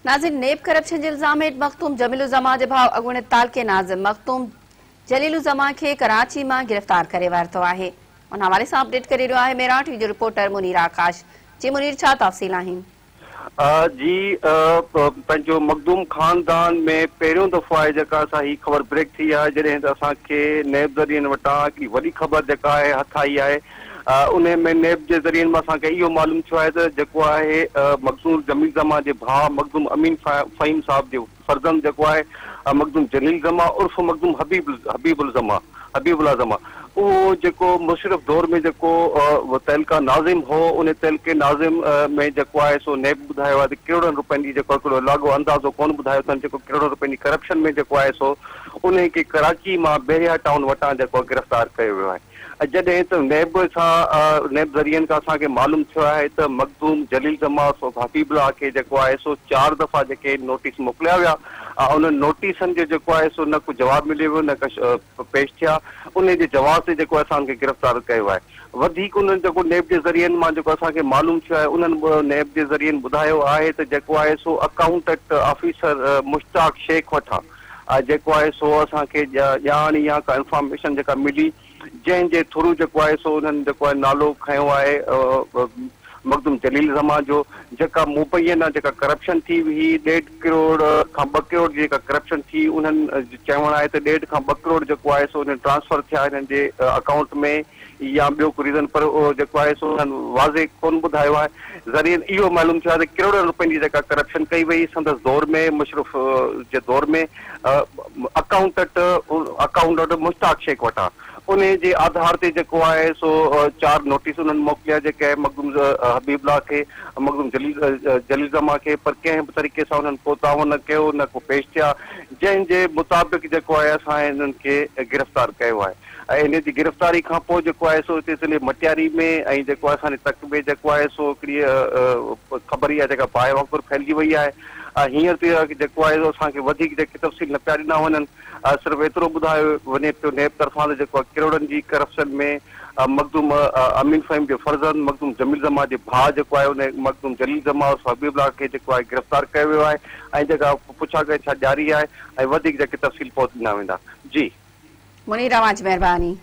नाज़िन नेब करप्शन जे इल्ज़ाम हेठि मखदूम जमील ज़मा जे भाउ अॻूणे तालके नाज़िम मखदूम जलील ज़मा खे कराची मां गिरफ़्तार करे वरितो आहे। उन हवाले सां अपडेट करे रहियो आहे मेरठ वीडियो रिपोर्टर मुनीर आकाश। जी मुनीर, छा तफ़सील आहिनि? जी पंहिंजो मखदूम ख़ानदान में पहिरियों दफ़ो आहे जेका असां ही ख़बर ब्रेक थी आहे जॾहिं त असांखे नेब ज़रियनि वटां हिकिड़ी वॾी ख़बर जेका आहे हथ आई आहे। उन में नेब जे ज़रियनि मां असांखे इहो मालूम थियो आहे त जेको आहे मखदूम जमील ज़मा जे भाउ मखदूम अमीन फ़हीम साहब जो फर्ज़ंद जेको आहे मखदूम जलील ज़मा उर्फ़ मखदूम हबीबुल्ला ज़मा उहो जेको मुशरफ दौर में जेको तहलका नाज़िम हो उन तहलके नाज़िम में जेको आहे सो नेब ॿुधायो आहे त करोड़नि रुपयनि जी जेको हिकिड़ो लाॻो अंदाज़ो कोन ॿुधायो अथनि जेको करोड़नि रुपयनि जी करप्शन में जेको आहे सो उन खे कराची मां बेरिया टाउन वटां जेको गिरफ़्तार कयो वियो आहे। जॾहिं त नेब ज़रियनि खां असांखे मालूम थियो आहे त मखदूम जलील ज़मा हबीबुल्ला खे जेको आहे सो 4 दफ़ा जेके नोटिस मोकिलिया विया उन नोटिसनि जो जेको आहे सो न को जवाबु मिलियो वियो न का पेश थिया। उन जे जवाब ते जेको असांखे गिरफ़्तार कयो आहे। वधीक उन्हनि जेको नेब जे ज़रियनि मां जेको असांखे मालूम थियो आहे उन्हनि नेब जे ज़रियनि ॿुधायो आहे त जेको आहे सो अकाउंटेंट ऑफिसर मुश्ताक शेख वठां जेको आहे सो असांखे ॼाण या का इंफॉर्मेशन जेका मिली जंहिंजे थ्रू जेको आहे सो उन्हनि जेको आहे नालो खयो आहे मखदूम जलील ज़मा जो जेका मुबैना जेका करप्शन थी हुई 1.5 करोड़ खां 2 करोड़ जी जेका करप्शन थी उन्हनि चवणु आहे त 1.5 खां 2 करोड़ जेको आहे सो उन्हनि ट्रांसफर थिया हिननि जे अकाउंट में या ॿियो को रीज़न पर जेको आहे सो उन्हनि वाज़े कोन ॿुधायो आहे। ज़रिए इहो मालूम थियो आहे त करोड़नि रुपयनि जी जेका करप्शन कई वई संदसि दौर में मुशरफ जे दौर में अकाउंटेंट मुश्ताक शेख वटां उन जे आधार ते जेको आहे सो 4 नोटिस उन्हनि मोकिलिया जेके मखदूम हबीबुल्ला खे मखदूम जलील ज़मा खे पर कंहिं बि तरीक़े सां उन्हनि को दावो न कयो न को पेश थिया जंहिंजे मुताबिक़ जेको आहे असां हिननि खे गिरफ़्तार कयो आहे। ऐं हिन जी गिरफ़्तारी खां पोइ जेको आहे सो हिते ज़िले मटियारी में ऐं जेको आहे असांजे तक में जेको आहे सो हिकिड़ी ख़बर इहा जेका बाहि वांगुरु फैलिजी वई आहे। हींअर ते जेको आहे असांखे वधीक जेके तफ़सील न पिया ॾिना वञनि सिर्फ़ु एतिरो ॿुधायो वञे पियो नेब तरफ़ां त जेको आहे करोड़नि जी करप्शन में मखदूम अमीन फ़हीम जो फर्ज़ंद मखदूम जमील ज़मा जे भाउ जेको आहे उन मखदूम जलील ज़मा और हबीबुल्ला खे जेको आहे गिरफ़्तार कयो वियो आहे ऐं जेका पुछागछ जारी आहे ऐं वधीक जेके तफ़सील पोइ ॾिना वेंदा। जी मुनीर, तव्हांजी महिरबानी।